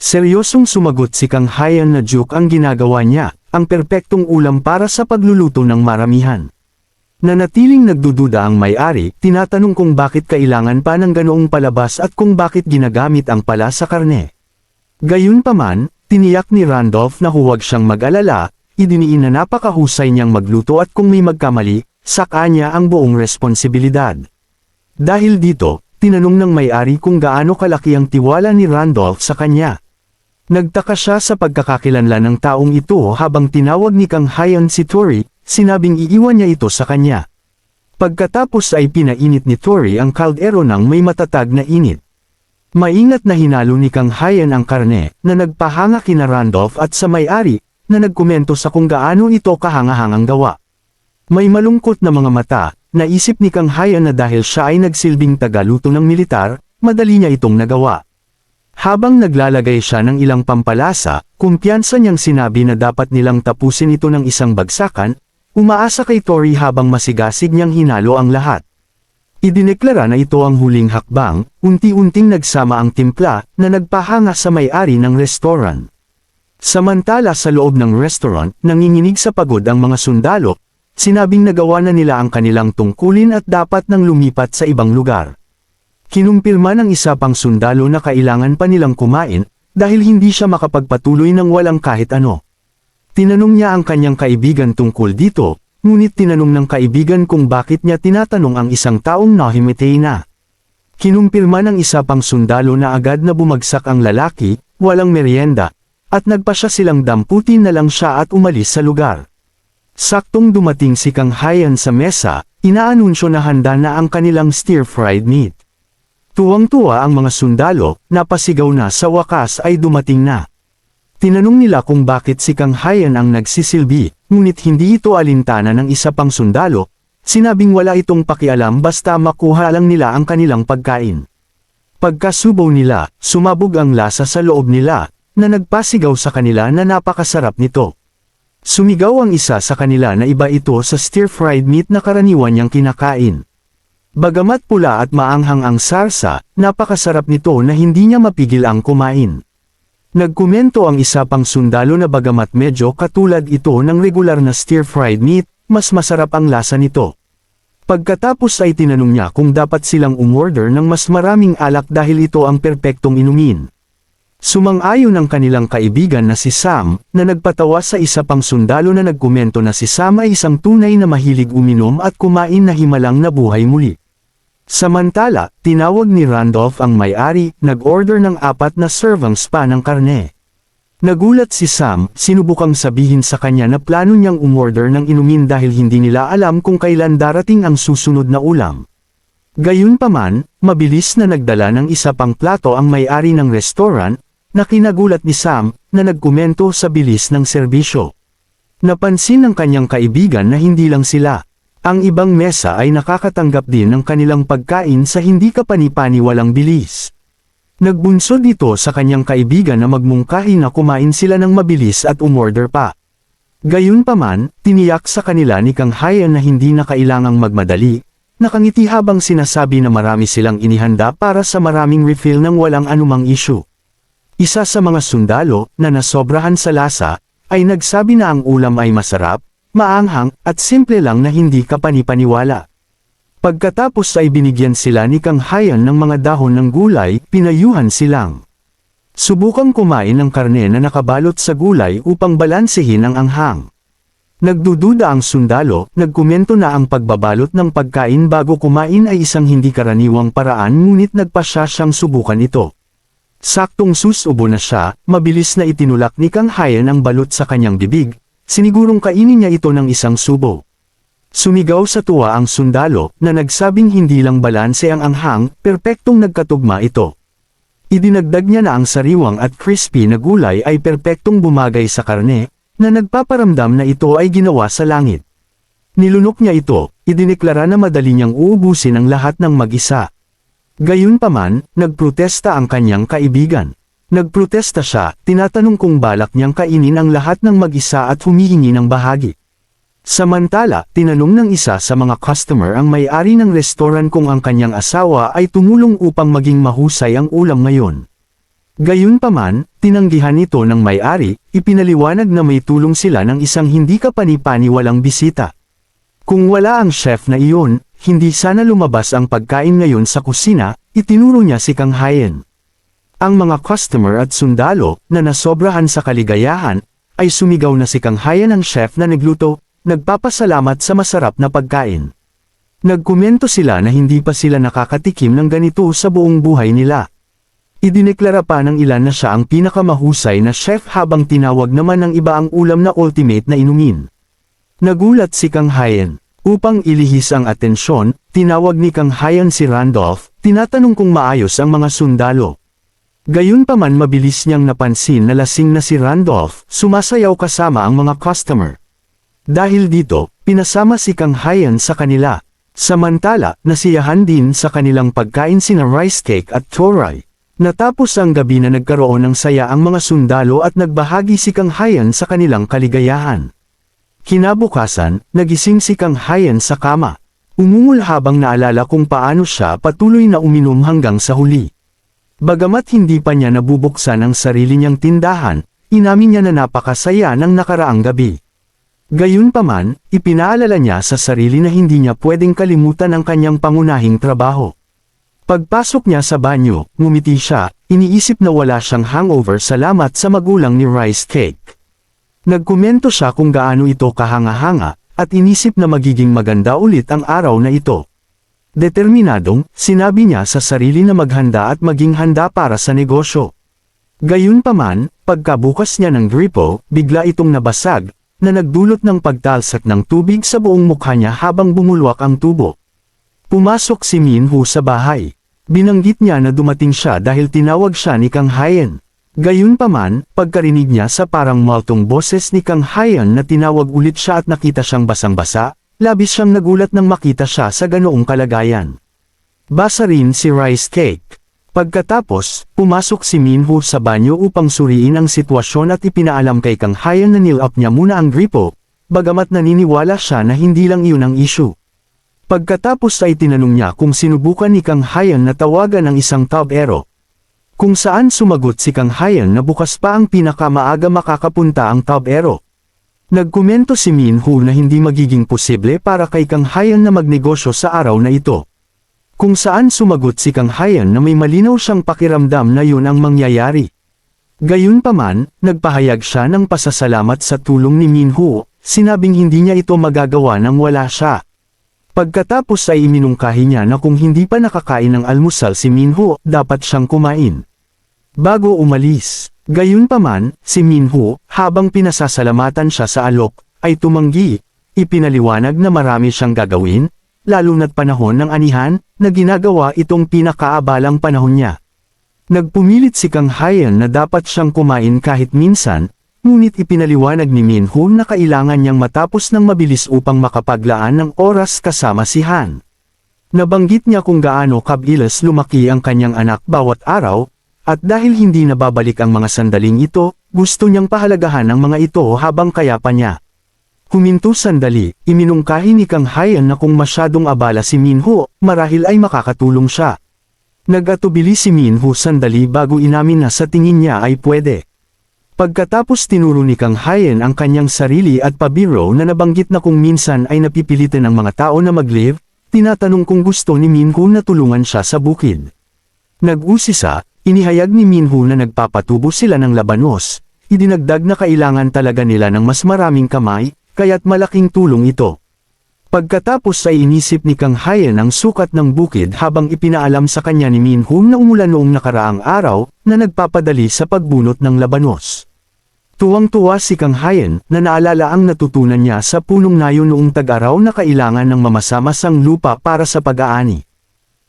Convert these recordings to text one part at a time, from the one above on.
Seryosong sumagot si Kang Hayan na joke ang ginagawa niya, ang perpektong ulam para sa pagluluto ng maramihan. Nanatiling nagdududa ang may-ari, tinatanong kung bakit kailangan pa ng ganoong palabas at kung bakit ginagamit ang pala sa karne. Gayunpaman, tiniyak ni Randolph na huwag siyang mag-alala, idiniin na napakahusay niyang magluto at kung may magkamali, sa kanya ang buong responsibilidad. Dahil dito, tinanong ng may-ari kung gaano kalaki ang tiwala ni Randolph sa kanya. Nagtaka siya sa pagkakakilanlan ng taong ito habang tinawag ni Kang Hayan si Tori, sinabing iiwan niya ito sa kanya. Pagkatapos ay pinainit ni Tori ang kaldero ng may matatag na init. Maingat na hinalo ni Kang Hayan ang karne, na nagpahanga kina Randolph at sa may-ari, na nagkomento sa kung gaano ito kahangahangang gawa. May malungkot na mga mata, naisip ni Kang Hayan na dahil siya ay nagsilbing tagaluto ng militar, madali niya itong nagawa. Habang naglalagay siya ng ilang pampalasa, kumpiyansa niyang sinabi na dapat nilang tapusin ito ng isang bagsakan, umaasa kay Tori habang masigasig niyang hinalo ang lahat. Idineklara na ito ang huling hakbang, unti-unting nagsama ang timpla, na nagpahanga sa may-ari ng restaurant. Samantala sa loob ng restaurant, nanginginig sa pagod ang mga sundalo, sinabing nagawa na nila ang kanilang tungkulin at dapat nang lumipat sa ibang lugar. Kinumpirma ng isa pang sundalo na kailangan pa nilang kumain, dahil hindi siya makapagpatuloy ng walang kahit ano. Tinanong niya ang kanyang kaibigan tungkol dito, ngunit tinanong ng kaibigan kung bakit niya tinatanong ang isang taong nahimatay na. Kinumpirma ng isa pang sundalo na agad na bumagsak ang lalaki, walang merienda, at nagpa siya silang damputin na lang siya at umalis sa lugar. Saktong dumating si Kang Hayan sa mesa, inaanunsyo na handa na ang kanilang stir-fried meat. Tuwang-tuwa ang mga sundalo, napasigaw na sa wakas ay dumating na. Tinanong nila kung bakit si Kang Hayan ang nagsisilbi, ngunit hindi ito alintana ng isa pang sundalo, sinabing wala itong pakialam basta makuha lang nila ang kanilang pagkain. Pagkasubaw nila, sumabog ang lasa sa loob nila, na nagpasigaw sa kanila na napakasarap nito. Sumigaw ang isa sa kanila na iba ito sa stir-fried meat na karaniwan niyang kinakain. Bagamat pula at maanghang ang sarsa, napakasarap nito na hindi niya mapigil ang kumain. Nagkomento ang isa pang sundalo na bagamat medyo katulad ito ng regular na stir-fried meat, mas masarap ang lasa nito. Pagkatapos ay tinanong niya kung dapat silang umorder ng mas maraming alak dahil ito ang perpektong inumin. Sumang-ayon ang kanilang kaibigan na si Sam, na nagpatawa sa isa pang sundalo na nagkomento na si Sam ay isang tunay na mahilig uminom at kumain na himalang nabuhay muli. Samantala, tinawag ni Randolph ang may-ari, nag-order ng 4 na serving spa ng karne. Nagulat si Sam, sinubukang sabihin sa kanya na plano niyang umorder ng inumin dahil hindi nila alam kung kailan darating ang susunod na ulam. Gayunpaman, mabilis na nagdala ng isa pang plato ang may-ari ng restaurant, na kinagulat ni Sam, na nagkomento sa bilis ng serbisyo. Napansin ng kanyang kaibigan na hindi lang sila. Ang ibang mesa ay nakakatanggap din ng kanilang pagkain sa hindi kapani-pani walang bilis. Nagbunsod ito sa kanyang kaibigan na magmungkahi na kumain sila ng mabilis at umorder pa. Gayunpaman, tiniyak sa kanila ni Kang Hayan na hindi na kailangang magmadali, nakangiti habang sinasabi na marami silang inihanda para sa maraming refill ng walang anumang issue. Isa sa mga sundalo, na nasobrahan sa lasa, ay nagsabi na ang ulam ay masarap, maanghang, at simple lang na hindi kapani-paniwala. Pagkatapos ay binigyan sila ni Kang Hayan ng mga dahon ng gulay, pinayuhan silang. Subukang kumain ng karne na nakabalot sa gulay upang balansehin ang anghang. Nagdududa ang sundalo, nagkomento na ang pagbabalot ng pagkain bago kumain ay isang hindi karaniwang paraan ngunit nagpasya siyang subukan ito. Saktong susubo na siya, mabilis na itinulak ni Kang Hayan ang balot sa kanyang bibig, sinigurong kainin niya ito ng isang subo. Sumigaw sa tuwa ang sundalo, na nagsabing hindi lang balanse ang anghang, perpektong nagkatugma ito. Idinagdag niya na ang sariwang at crispy na gulay ay perpektong bumagay sa karne, na nagpaparamdam na ito ay ginawa sa langit. Nilunok niya ito, idineklara na madali niyang uubusin ang lahat ng mag-isa. Gayunpaman, nagprotesta ang kanyang kaibigan. Nagprotesta siya, tinatanong kung balak niyang kainin ang lahat ng mag-isa at humihingi ng bahagi. Samantala, tinanong ng isa sa mga customer ang may-ari ng restaurant kung ang kanyang asawa ay tumulong upang maging mahusay ang ulam ngayon. Gayunpaman, tinanggihan ito ng may-ari, ipinaliwanag na may tulong sila ng isang hindi kapani-paniwalang bisita. Kung wala ang chef na iyon, hindi sana lumabas ang pagkain ngayon sa kusina, itinuro niya si Kang Hayan. Ang mga customer at sundalo, na nasobrahan sa kaligayahan, ay sumigaw na si Kang Hayan ang chef na nagluto, nagpapasalamat sa masarap na pagkain. Nagkomento sila na hindi pa sila nakakatikim ng ganito sa buong buhay nila. Idineklara pa ng ilan na siya ang pinakamahusay na chef habang tinawag naman ng iba ang ulam na ultimate na inumin. Nagulat si Kang Hayan. Upang ilihis ang atensyon, tinawag ni Kang Hayan si Randolph, tinatanong kung maayos ang mga sundalo. Gayunpaman mabilis niyang napansin na lasing na si Randolph, sumasayaw kasama ang mga customer. Dahil dito, pinasama si Kang Hayan sa kanila. Samantala, nasiyahan din sa kanilang pagkain sina rice cake at choray. Natapos ang gabi na nagkaroon ng saya ang mga sundalo at nagbahagi si Kang Hayan sa kanilang kaligayahan. Kinabukasan, nagising si Kang Hayan sa kama. Umungol habang naalala kung paano siya patuloy na uminom hanggang sa huli. Bagamat hindi pa niya nabubuksan ang sarili niyang tindahan, inamin niya na napakasaya ng nakaraang gabi. Gayunpaman, ipinaalala niya sa sarili na hindi niya pwedeng kalimutan ang kanyang pangunahing trabaho. Pagpasok niya sa banyo, ngumiti siya, iniisip na wala siyang hangover salamat sa magulang ni rice cake. Nagkomento siya kung gaano ito kahanga-hanga, at inisip na magiging maganda ulit ang araw na ito. Determinadong, sinabi niya sa sarili na maghanda at maging handa para sa negosyo. Gayunpaman, pagkabukas niya ng gripo, bigla itong nabasag, na nagdulot ng pagtalsak ng tubig sa buong mukha niya habang bumulwak ang tubo. Pumasok si Minho sa bahay. Binanggit niya na dumating siya dahil tinawag siya ni Kang Hayan. Gayunpaman, pagkarinig niya sa parang maltong boses ni Kang Hayan na tinawag ulit siya at nakita siyang basang-basa, labis siyang nagulat nang makita siya sa ganoong kalagayan. Basa rin si rice cake. Pagkatapos, pumasok si Minho sa banyo upang suriin ang sitwasyon at ipinaalam kay Kang Hayan na nil-up niya muna ang gripo, bagamat naniniwala siya na hindi lang iyon ang issue. Pagkatapos ay tinanong niya kung sinubukan ni Kang Hayan na tawagan ang isang tabero. Kung saan sumagot si Kang Hayan na bukas pa ang pinakamaaga makakapunta ang tabero. Nagkomento si Minho na hindi magiging posible para kay Kang Hayan na magnegosyo sa araw na ito. Kung saan sumagot si Kang Hayan na may malinaw siyang pakiramdam na yun ang mangyayari. Gayunpaman, nagpahayag siya ng pasasalamat sa tulong ni Minho, sinabing hindi niya ito magagawa nang wala siya. Pagkatapos ay iminungkahi niya na kung hindi pa nakakain ng almusal si Minho, dapat siyang kumain. Bago umalis, gayunpaman, si Minho, habang pinasasalamatan siya sa alok, ay tumanggi, ipinaliwanag na marami siyang gagawin, lalo na't panahon ng anihan, na ginagawa itong pinakaabalang panahon niya. Nagpumilit si Kang Hayan na dapat siyang kumain kahit minsan, ngunit ipinaliwanag ni Minho na kailangan niyang matapos ng mabilis upang makapaglaan ng oras kasama si Han. Nabanggit niya kung gaano kabilis lumaki ang kanyang anak bawat araw, at dahil hindi nababalik ang mga sandaling ito, gusto niyang pahalagahan ang mga ito habang kaya pa niya. Huminto sandali, iminungkahi ni Kang Hayan na kung masyadong abala si Minho, marahil ay makakatulong siya. Nag-atubili si Minho sandali bago inamin na sa tingin niya ay pwede. Pagkatapos tinuro ni Kang Hayan ang kanyang sarili at pabiro na nabanggit na kung minsan ay napipilitan ng mga tao na mag-live, tinatanong kung gusto ni Minho na tulungan siya sa bukid. Nag-usisa, inihayag ni Minho na nagpapatubo sila ng labanos, idinagdag na kailangan talaga nila ng mas maraming kamay, kaya't malaking tulong ito. Pagkatapos ay inisip ni Kang Hayan ang sukat ng bukid habang ipinaalam sa kanya ni Minho na umulan noong nakaraang araw na nagpapadali sa pagbunot ng labanos. Tuwang-tuwa si Kang Hayan na naalala ang natutunan niya sa punong nayo noong tag-araw na kailangan ng mamasa-masang lupa para sa pag-aani.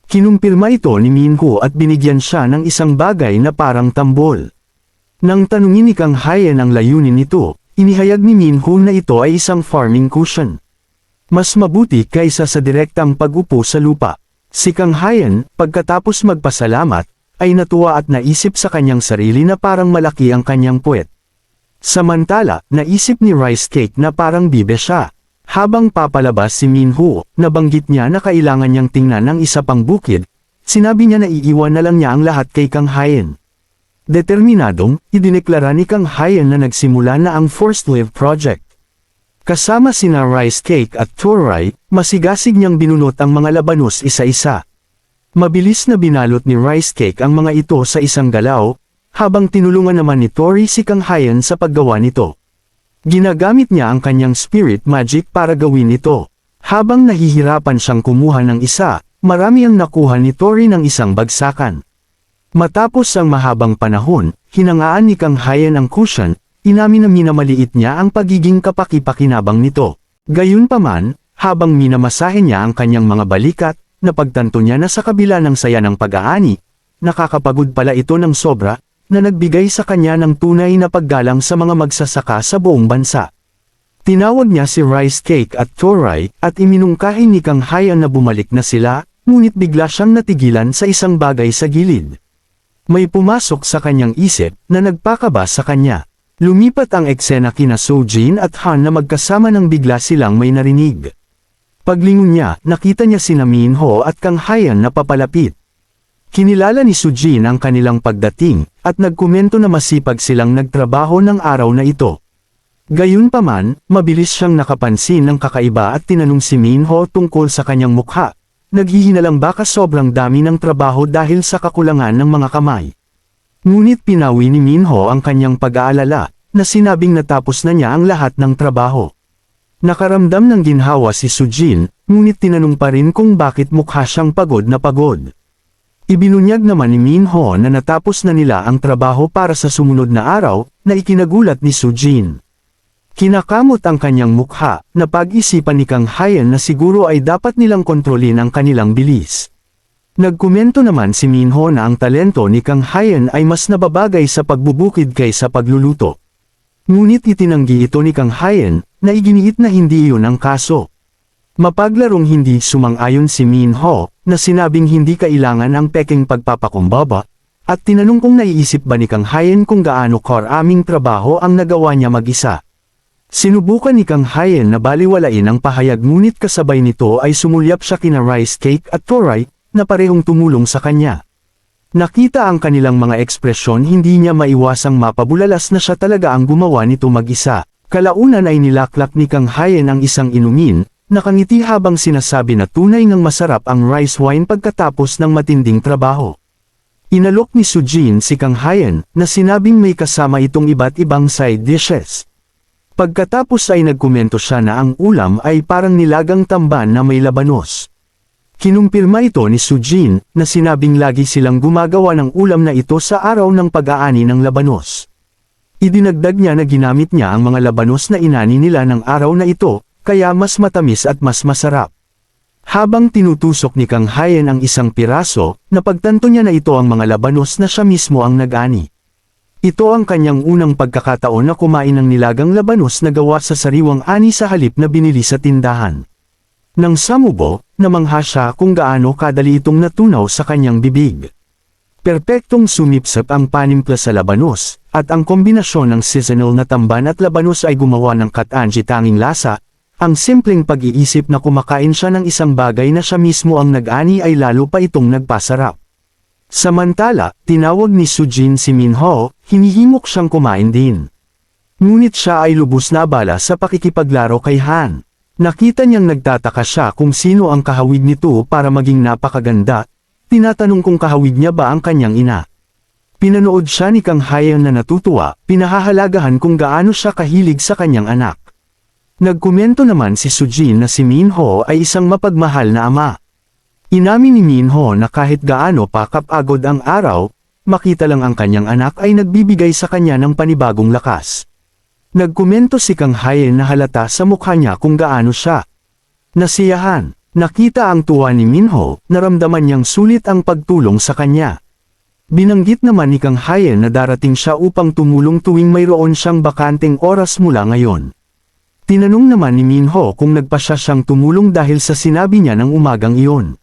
Kinumpirma ito ni Minho at binigyan siya ng isang bagay na parang tambol. Nang tanungin ni Kang Hayan ang layunin nito, inihayag ni Minho na ito ay isang farming cushion. Mas mabuti kaysa sa direktang pag-upo sa lupa. Si Kang Hayan, pagkatapos magpasalamat, ay natuwa at naisip sa kanyang sarili na parang malaki ang kanyang puwet. Samantala, naisip ni rice cake na parang bibe siya. Habang papalabas si Minho, nabanggit niya na kailangan niyang tingnan ang isa pang bukid, sinabi niya na iiwan na lang niya ang lahat kay Kang Hayan. Determinadong, idineklara ni Kang Hayan na nagsimula na ang Forced Live Project. Kasama sina Rice Cake at Toray, masigasig niyang binunot ang mga labanos isa-isa. Mabilis na binalot ni Rice Cake ang mga ito sa isang galaw, habang tinulungan naman ni Toray si Kang Hayan sa paggawa nito. Ginagamit niya ang kanyang spirit magic para gawin ito. Habang nahihirapan siyang kumuha ng isa, marami ang nakuha ni Toray ng isang bagsakan. Matapos ang mahabang panahon, hinangaan ni Kang Hayan ang cushion, inamin na minamaliit niya ang pagiging kapaki-pakinabang nito. Gayunpaman, habang minamasahe niya ang kanyang mga balikat, napagtanto niya na sa kabila ng saya ng pag-aani, nakakapagod pala ito ng sobra, na nagbigay sa kanya ng tunay na paggalang sa mga magsasaka sa buong bansa. Tinawag niya si Rice Cake at Toray, at iminungkahi ni Kang Hayan na bumalik na sila, ngunit bigla siyang natigilan sa isang bagay sa gilid. May pumasok sa kanyang isip na nagpakaba sa kanya. Lumipat ang eksena kina Sojin at Han na magkasama nang bigla silang may narinig. Paglingon niya, nakita niya sina Minho at Kang Hayan na papalapit. Kinilala ni Sojin ang kanilang pagdating, at nagkomento na masipag silang nagtrabaho ng araw na ito. Gayunpaman, mabilis siyang nakapansin ng kakaiba at tinanong si Minho tungkol sa kanyang mukha. Naghihinalang baka sobrang dami ng trabaho dahil sa kakulangan ng mga kamay. Ngunit pinawi ni Minho ang kanyang pag-aalala, na sinabing natapos na niya ang lahat ng trabaho. Nakaramdam ng ginhawa si Sojin, ngunit tinanong pa rin kung bakit mukha siyang pagod na pagod. Ibinunyag naman ni Minho na natapos na nila ang trabaho para sa sumunod na araw, na ikinagulat ni Sojin. Kinakamot ang kanyang mukha, na pag-isipan ni Kang Hayan na siguro ay dapat nilang kontrolin ang kanilang bilis. Nagkomento naman si Minho na ang talento ni Kang Hayan ay mas nababagay sa pagbubukid kaysa pagluluto. Ngunit itinanggi ito ni Kang Hayan, na iginiit na hindi iyon ang kaso. Mapaglarong hindi sumang-ayon si Minho, na sinabing hindi kailangan ang peking pagpapakumbaba, at tinanong kung naiisip ba ni Kang Hayan kung gaano karaming trabaho ang nagawa niya mag-isa. Sinubukan ni Kang Hayan na baliwalain ang pahayag ngunit kasabay nito ay sumulyap siya kina Rice Cake at Toray, na parehong tumulong sa kanya. Nakita ang kanilang mga ekspresyon, hindi niya maiwasang mapabulalas na siya talaga ang gumawa nito mag-isa. Kalaunan ay nilaklak ni Kang Hayan ang isang inumin, nakangiti habang sinasabi na tunay ngang masarap ang rice wine pagkatapos ng matinding trabaho. Inalok ni Sojin si Kang Hayan, na sinabing may kasama itong iba't ibang side dishes. Pagkatapos ay nagkomento siya na ang ulam ay parang nilagang tamban na may labanos. Kinumpirma ito ni Sojin, na sinabing lagi silang gumagawa ng ulam na ito sa araw ng pag-aani ng labanos. Idinagdag niya na ginamit niya ang mga labanos na inani nila ng araw na ito, kaya mas matamis at mas masarap. Habang tinutusok ni Kang Hayan ang isang piraso, napagtanto niya na ito ang mga labanos na siya mismo ang nag-ani. Ito ang kanyang unang pagkakataon na kumain ng nilagang labanos na gawa sa sariwang ani sa halip na binili sa tindahan. Nang samubo, namangha siya kung gaano kadali itong natunaw sa kanyang bibig. Perpektong sumipsap ang panimpla sa labanos, at ang kombinasyon ng seasonal na tamban at labanos ay gumawa ng katanji tanging lasa. Ang simpleng pag-iisip na kumakain siya ng isang bagay na siya mismo ang nag-ani ay lalo pa itong nagpasarap. Samantala, tinawag ni Sojin si Minho, hinihimok siyang kumain din. Ngunit siya ay lubos na abala sa pakikipaglaro kay Han. Nakita niyang nagtataka siya kung sino ang kahawig nito para maging napakaganda, tinatanong kung kahawig niya ba ang kanyang ina. Pinanood siya ni Kang Hayan na natutuwa, pinahahalagahan kung gaano siya kahilig sa kanyang anak. Nagkomento naman si Sojin na si Minho ay isang mapagmahal na ama. Inamin ni Minho na kahit gaano pa kapagod ang araw, makita lang ang kanyang anak ay nagbibigay sa kanya ng panibagong lakas. Nagkomento si Kang Hayan na halata sa mukha niya kung gaano siya nasiyahan. Nakita ang tuwa ni Minho, naramdaman niyang sulit ang pagtulong sa kanya. Binanggit naman ni Kang Hayan na darating siya upang tumulong tuwing mayroon siyang bakanteng oras mula ngayon. Tinanong naman ni Minho kung nagpasya siyang tumulong dahil sa sinabi niya ng umagang iyon.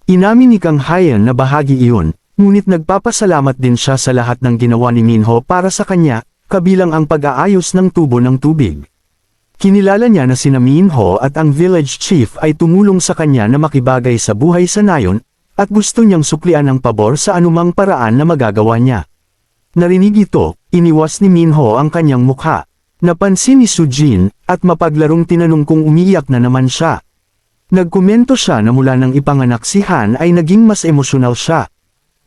Inamin ni Kang Hayan na bahagi iyon, ngunit nagpapasalamat din siya sa lahat ng ginawa ni Minho para sa kanya, kabilang ang pag-aayos ng tubo ng tubig. Kinilala niya na sina Minho at ang village chief ay tumulong sa kanya na makibagay sa buhay sa nayon, at gusto niyang suklian ang pabor sa anumang paraan na magagawa niya. Narinig ito, iniwas ni Minho ang kanyang mukha. Napansin ni Sujin, at mapaglarong tinanong kung umiiyak na naman siya. Nagkomento siya na mula nang ipanganak si Han ay naging mas emosyonal siya.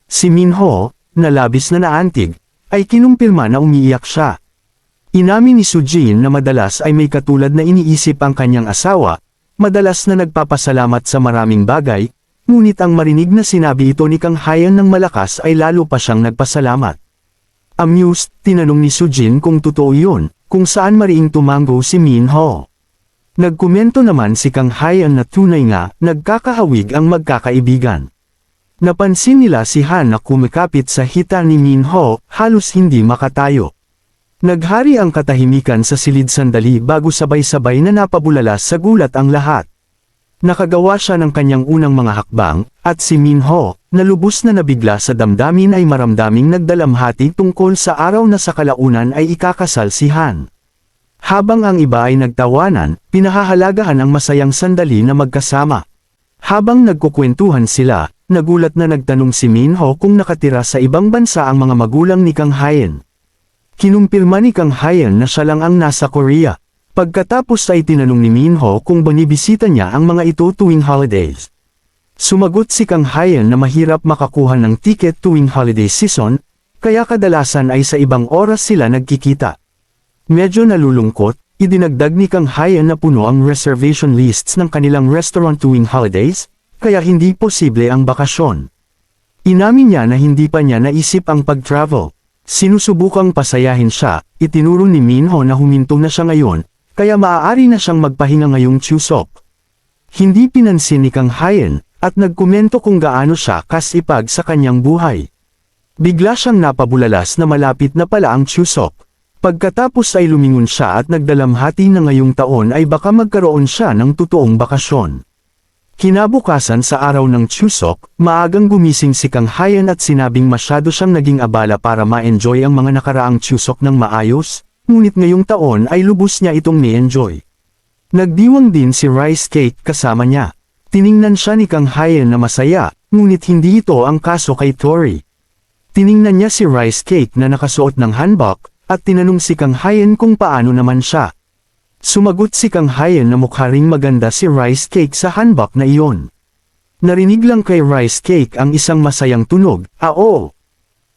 Si Minho, na labis na naantig, ay kinumpirma na umiiyak siya. Inamin ni Sujin na madalas ay may katulad na iniisip ang kanyang asawa, madalas na nagpapasalamat sa maraming bagay, ngunit ang marinig na sinabi ito ni Kang Hayan ng malakas ay lalo pa siyang nagpasalamat. Amused, tinanong ni Sujin kung totoo yun, kung saan mariing tumango si Minho. Nagkomento naman si Kang Hayan na tunay nga, nagkakahawig ang magkakaibigan. Napansin nila si Han na kumikapit sa hita ni Minho, halos hindi makatayo. Naghari ang katahimikan sa silid sandali bago sabay-sabay na napabulala sa gulat ang lahat. Nakagawa siya ng kanyang unang mga hakbang, at si Minho, na lubos na nabigla sa damdamin ay maramdaming nagdalamhati tungkol sa araw na sa kalaunan ay ikakasal si Han. Habang ang iba ay nagtawanan, pinahahalagahan ang masayang sandali na magkasama. Habang nagkukwentuhan sila, nagulat na nagtanong si Minho kung nakatira sa ibang bansa ang mga magulang ni Kang Hayan. Kinumpirma ni Kang Hayan na siya lang ang nasa Korea. Pagkatapos ay tinanong ni Minho kung binibisita niya ang mga ito tuwing holidays. Sumagot si Kang Hayan na mahirap makakuha ng tiket tuwing holiday season, kaya kadalasan ay sa ibang oras sila nagkikita. Medyo nalulungkot, idinagdag ni Kang Hayan na puno ang reservation lists ng kanilang restaurant tuwing holidays, kaya hindi posible ang bakasyon. Inamin niya na hindi pa niya naisip ang pag-travel. Sinusubukang pasayahin siya, itinuro ni Minho na huminto na siya ngayon, kaya maaari na siyang magpahinga ngayong Chuseok. Hindi pinansin ni Kang Hayan, at nagkomento kung gaano siya kasipag sa kanyang buhay. Bigla siyang napabulalas na malapit na pala ang Chuseok. Pagkatapos ay lumingon siya at nagdalamhati na ngayong taon ay baka magkaroon siya ng totoong bakasyon. Kinabukasan sa araw ng Chuseok, maagang gumising si Kang Hayan at sinabing masyado siyang naging abala para ma-enjoy ang mga nakaraang Chuseok ng maayos, ngunit ngayong taon ay lubos niya itong ni-enjoy. Nagdiwang din si Rice Cake kasama niya. Tiningnan siya ni Kang Hayan na masaya, ngunit hindi ito ang kaso kay Tori. Tiningnan niya si Rice Cake na nakasuot ng hanbok, at tinanong si Kang Hayan kung paano naman siya. Sumagot si Kang Hayan na mukha ring maganda si Rice Cake sa hanbok na iyon. Narinig lang kay Rice Cake ang isang masayang tunog, "Ao!"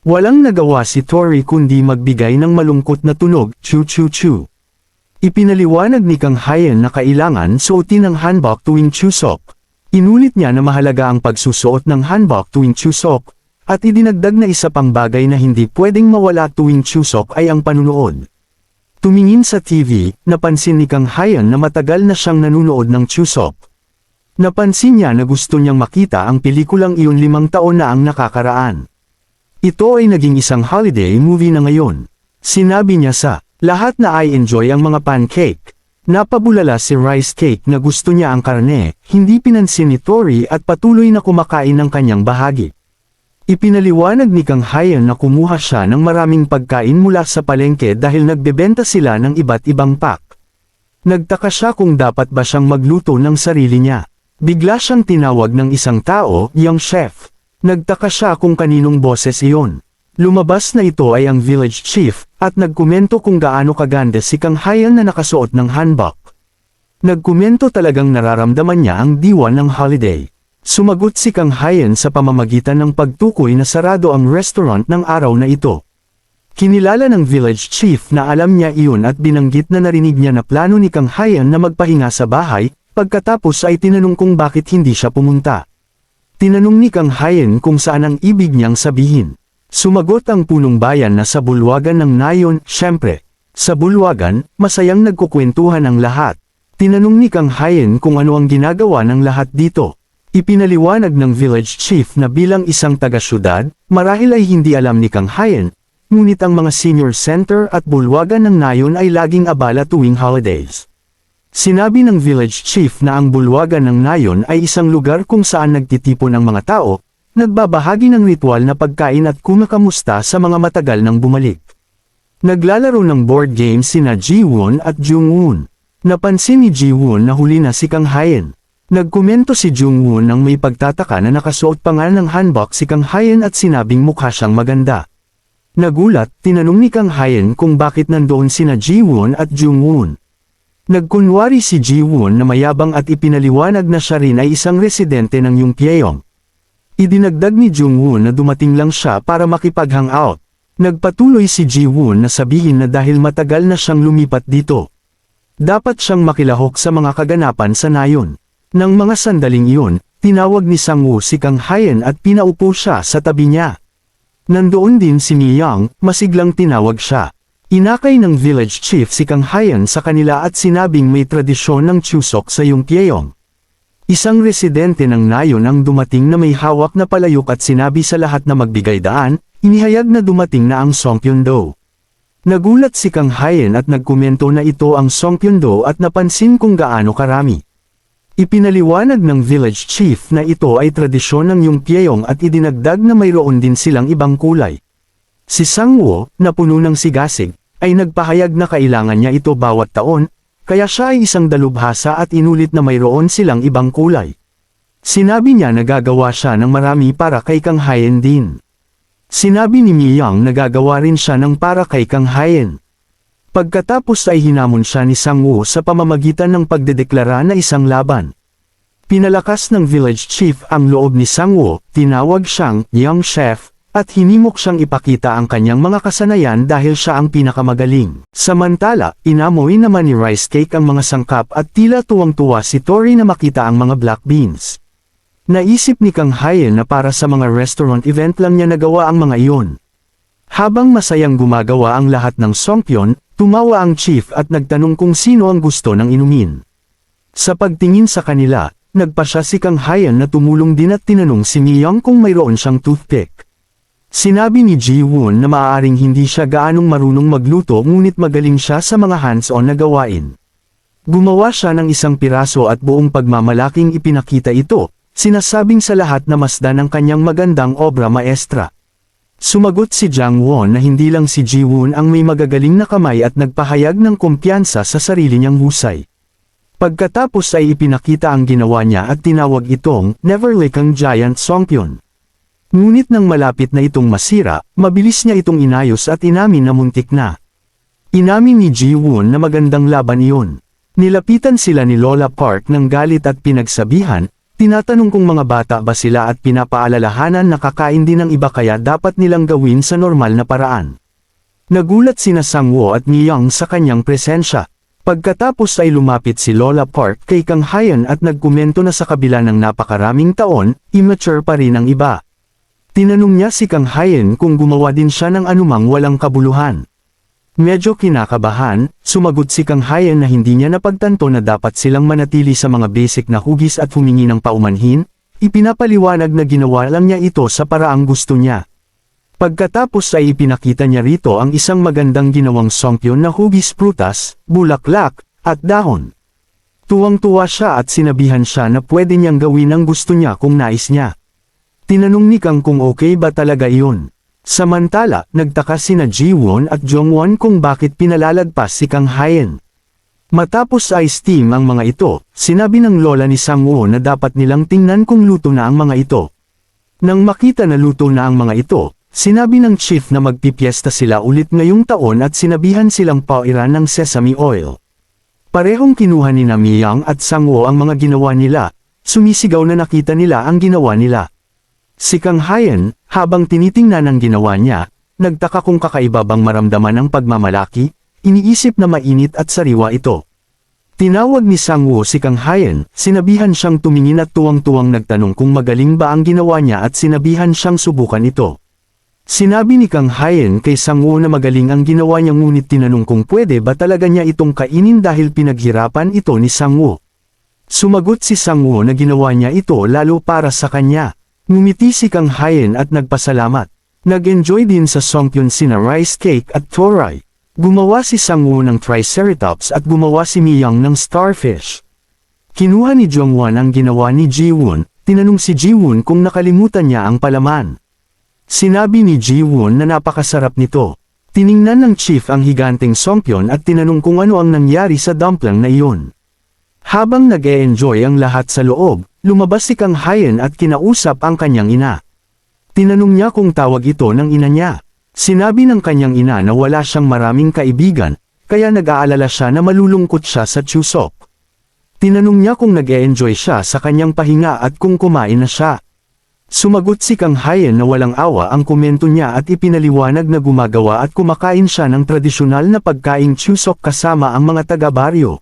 Walang nagawa si Tori kundi magbigay ng malungkot na tunog, "Chu-chu-chu." Ipinaliwanag ni Kang Hayan na kailangan suotin ang hanbok tuwing Chuseok. Inulit niya na mahalaga ang pagsusuot ng hanbok tuwing Chuseok, at idinagdag na isa pang bagay na hindi pwedeng mawala tuwing Chuseok ay ang panunood. Tumingin sa TV, napansin ni Kang Hayan na matagal na siyang nanunood ng Chuseok. Napansin niya na gusto niyang makita ang pelikulang iyon 5 taon na ang nakakaraan. Ito ay naging isang holiday movie na ngayon. Sinabi niya sa lahat na ay enjoy ang mga pancake. Napabulala si Rice Cake na gusto niya ang karne, hindi pinansin ni Tori at patuloy na kumakain ng kanyang bahagi. Ipinaliwanag ni Kang Hayan na kumuha siya ng maraming pagkain mula sa palengke dahil nagbebenta sila ng iba't ibang pack. Nagtaka siya kung dapat ba siyang magluto ng sarili niya. Bigla siyang tinawag ng isang tao, "Young chef." Nagtaka siya kung kaninong boses iyon. Lumabas na ito ay ang village chief, at nagkomento kung gaano kaganda si Kang Hayan na nakasuot ng hanbok. Nagkomento talagang nararamdaman niya ang diwa ng holiday. Sumagot si Kang Hayan sa pamamagitan ng pagtukoy na sarado ang restaurant ng araw na ito. Kinilala ng village chief na alam niya iyon at binanggit na narinig niya na plano ni Kang Hayan na magpahinga sa bahay, pagkatapos ay tinanong kung bakit hindi siya pumunta. Tinanong ni Kang Hayan kung saan ang ibig niyang sabihin. Sumagot ang punong bayan na sa bulwagan ng Nayon, syempre. Sa bulwagan, masayang nagkukwentuhan ang lahat. Tinanong ni Kang Hayan kung ano ang ginagawa ng lahat dito. Ipinaliwanag ng village chief na bilang isang taga-syudad, marahil ay hindi alam ni Kang Hayan, ngunit ang mga senior center at bulwagan ng Nayon ay laging abala tuwing holidays. Sinabi ng village chief na ang bulwagan ng Nayon ay isang lugar kung saan nagtitipon ang mga tao, nagbabahagi ng ritual na pagkain at kumakamusta sa mga matagal nang bumalik. Naglalaro ng board games sina Ji-won at Jung-won. Napansin ni Ji-won na huli na si Kang Hayan. Nagkomento si Jung-won nang may pagtataka na nakasuot pa nga ng hanbok si Kang Hayan at sinabing mukha siyang maganda. Nagulat, tinanong ni Kang Hayan kung bakit nandoon sina Ji-woon at Jung-woon. Nagkunwari si Ji-woon na mayabang at ipinaliwanag na siya rin ay isang residente ng Yongpyeong. Idinagdag ni Jung-woon na dumating lang siya para makipag-hangout. Nagpatuloy si Ji-woon na sabihin na dahil matagal na siyang lumipat dito, dapat siyang makilahok sa mga kaganapan sa nayon. Nang mga sandaling iyon, tinawag ni Sang-woo si Kang Hayan at pinaupo siya sa tabi niya. Nandoon din si Mi-young, masiglang tinawag siya. Inakay ng village chief si Kang Hayan sa kanila at sinabing may tradisyon ng Chuseok sa Yongpyeong. Isang residente ng nayon ang dumating na may hawak na palayok at sinabi sa lahat na magbigay daan, inihayag na dumating na ang Songpyeon-do. Nagulat si Kang Hayan at nagkomento na ito ang Songpyeon-do at napansin kung gaano karami. Ipinaliwanag ng village chief na ito ay tradisyon ng Yongpyeong at idinagdag na mayroon din silang ibang kulay. Si Sang-woo, na puno ng sigasig, ay nagpahayag na kailangan niya ito bawat taon, kaya siya ay isang dalubhasa at inulit na mayroon silang ibang kulay. Sinabi niya na gagawa siya ng marami para kay Kang Hayan din. Sinabi ni Mi-young na gagawa rin siya ng para kay Kang Hayan. Pagkatapos ay hinamon siya ni Sang-woo sa pamamagitan ng pagdedeklara na isang laban. Pinalakas ng village chief ang loob ni Sang-woo, tinawag siyang young chef, at hinimok siyang ipakita ang kanyang mga kasanayan dahil siya ang pinakamagaling. Samantala, inamoy naman ni Rice Cake ang mga sangkap at tila tuwang-tuwa si Tori na makita ang mga black beans. Naisip ni Kang Hayan na para sa mga restaurant event lang niya nagawa ang mga iyon. Habang masayang gumagawa ang lahat ng Songpyeon, tumawa ang chief at nagtanong kung sino ang gusto ng inumin. Sa pagtingin sa kanila, nagpasya si Kang Hayan na tumulong din at tinanong si Mi-young kung mayroon siyang toothpick. Sinabi ni Ji-woon na maaaring hindi siya gaanong marunong magluto ngunit magaling siya sa mga hands-on na gawain. Gumawa siya ng isang piraso at buong pagmamalaking ipinakita ito, sinasabing sa lahat na masdan ang kanyang magandang obra maestra. Sumagot si Jang-won na hindi lang si Ji-woon ang may magagaling na kamay at nagpahayag ng kumpiyansa sa sarili niyang husay. Pagkatapos ay ipinakita ang ginawa niya at tinawag itong Never Likang Giant Songpyeon. Ngunit nang malapit na itong masira, mabilis niya itong inayos at inamin na muntik na. Inamin ni Ji-woon na magandang laban iyon. Nilapitan sila ni Lola Park ng galit at pinagsabihan, tinatanong kung mga bata ba sila at pinapaalalahanan na kakain din ng iba kaya dapat nilang gawin sa normal na paraan. Nagulat sina Sang-woo at Mi-young sa kanyang presensya. Pagkatapos ay lumapit si Lola Park kay Kang Hayan at nagkomento na sa kabila ng napakaraming taon, immature pa rin ang iba. Tinanong niya si Kang Hayan kung gumawa din siya ng anumang walang kabuluhan. Medyo kinakabahan, sumagot si Kang Hayan na hindi niya napagtanto na dapat silang manatili sa mga basic na hugis at humingi ng paumanhin, ipinapaliwanag na ginawa lang niya ito sa paraang gusto niya. Pagkatapos ay ipinakita niya rito ang isang magandang ginawang Songpyeon na hugis prutas, bulaklak, at dahon. Tuwang-tuwa siya at sinabihan siya na pwede niyang gawin ang gusto niya kung nais niya. Tinanong ni Kang kung okay ba talaga iyon. Samantala, nagtaka sina Ji-woon at Jong-won kung bakit pinalalagpas si Kang Hayan. Matapos ice steam ang mga ito, sinabi ng lola ni Sang-woo na dapat nilang tingnan kung luto na ang mga ito. Nang makita na luto na ang mga ito, sinabi ng chief na magpipiesta sila ulit ngayong taon at sinabihan silang pauiran ng sesame oil. Parehong kinuha ni Mi-young at Sang-woo ang mga ginawa nila, sumisigaw na nakita nila ang ginawa nila. Si Kang Hayan, habang tinitingnan ang ginawa niya, nagtaka kung kakaiba bang maramdaman ang pagmamalaki, iniisip na mainit at sariwa ito. Tinawag ni Sang-woo si Kang Hayan, sinabihan siyang tumingin at tuwang-tuwang nagtanong kung magaling ba ang ginawa niya at sinabihan siyang subukan ito. Sinabi ni Kang Hayan kay Sang-woo na magaling ang ginawa niya ngunit tinanong kung pwede ba talaga niya itong kainin dahil pinaghirapan ito ni Sang-woo. Sumagot si Sang-woo na ginawa niya ito lalo para sa kanya. Ngumiti si Kang Hayan at nagpasalamat. Nag-enjoy din sa Songpyeon sina Rice Cake at Toray. Gumawa si Sang-woo ng Triceratops at gumawa si Mi-young ng Starfish. Kinuha ni Jong-won ang ginawa ni Ji-woon, tinanong si Ji-woon kung nakalimutan niya ang palaman. Sinabi ni Ji-woon na napakasarap nito. Tiningnan ng chief ang higanteng Songpyeon at tinanong kung ano ang nangyari sa dumpling na iyon. Habang nag-e-enjoy ang lahat sa loob, lumabas si Kang Hayan at kinausap ang kanyang ina. Tinanong niya kung tawag ito ng ina niya. Sinabi ng kanyang ina na wala siyang maraming kaibigan, kaya nag-aalala siya na malulungkot siya sa Chuseok. Tinanong niya kung nag-e-enjoy siya sa kanyang pahinga at kung kumain na siya. Sumagot si Kang Hayan na walang awa ang komento niya at ipinaliwanag na gumagawa at kumakain siya ng tradisyonal na pagkaing Chuseok kasama ang mga taga-baryo.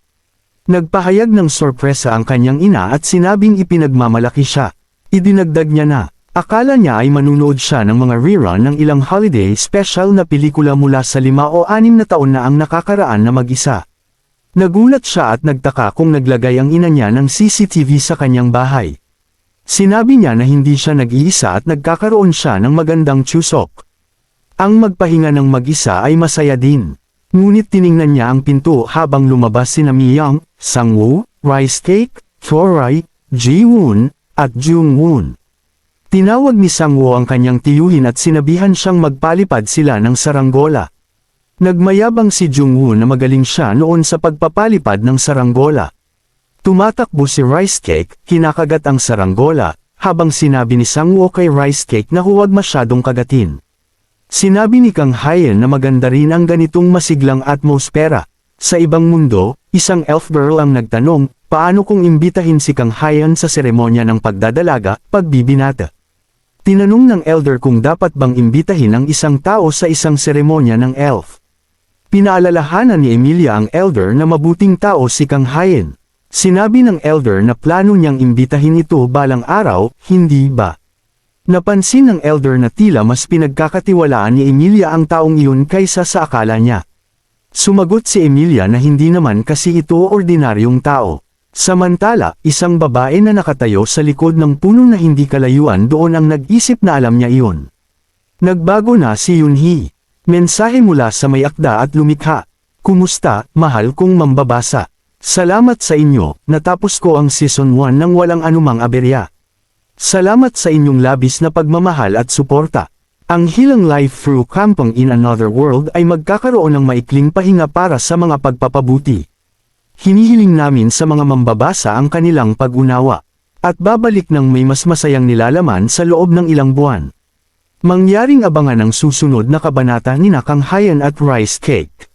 Nagpahayag ng sorpresa ang kanyang ina at sinabing ipinagmamalaki siya. Idinagdag niya na, akala niya ay manunood siya ng mga rerun ng ilang holiday special na pelikula mula sa 5 o 6 na taon na ang nakakaraan na mag-isa. Nagulat siya at nagtaka kung naglagay ang ina niya ng CCTV sa kanyang bahay. Sinabi niya na hindi siya nag-iisa at nagkakaroon siya ng magandang Chuseok. Ang magpahinga ng mag-isa ay masaya din. Ngunit tiningnan niya ang pinto habang lumabas sina Miyang, Sangwoo, Rice Cake, Chorai, Ji-woon, at Jung-woon. Tinawag ni Sangwoo ang kanyang tiyuhin at sinabihan siyang magpalipad sila ng saranggola. Nagmayabang si Jung-woon na magaling siya noon sa pagpapalipad ng saranggola. Tumatakbo si Rice Cake, kinakagat ang saranggola, habang sinabi ni Sangwoo kay Rice Cake na huwag masyadong kagatin. Sinabi ni Kang Hayan na maganda rin ang ganitong masiglang atmosfera. Sa ibang mundo, isang elf girl ang nagtanong, paano kung imbitahin si Kang Hayan sa seremonya ng pagdadalaga, pagbibinata? Tinanong ng elder kung dapat bang imbitahin ang isang tao sa isang seremonya ng elf. Pinaalalahanan ni Emilia ang elder na mabuting tao si Kang Hayan. Sinabi ng elder na plano niyang imbitahin ito balang araw, hindi ba? Napansin ng elder na tila mas pinagkakatiwalaan ni Emilia ang taong iyon kaysa sa akala niya. Sumagot si Emilia na hindi naman kasi ito ordinaryong tao. Samantala, isang babae na nakatayo sa likod ng puno na hindi kalayuan doon ang nag-isip na alam niya iyon. Nagbago na si Yunhee. Mensahe mula sa may akda at lumikha. Kumusta, mahal kong mambabasa? Salamat sa inyo, natapos ko ang Season 1 nang walang anumang aberya. Salamat sa inyong labis na pagmamahal at suporta. Ang Hilang Life Through Kampong in Another World ay magkakaroon ng maikling pahinga para sa mga pagpapabuti. Hinihiling namin sa mga mambabasa ang kanilang pag-unawa. At babalik ng may mas masayang nilalaman sa loob ng ilang buwan. Mangyaring abangan ang susunod na kabanata ni Kang Hayan at Rice Cake.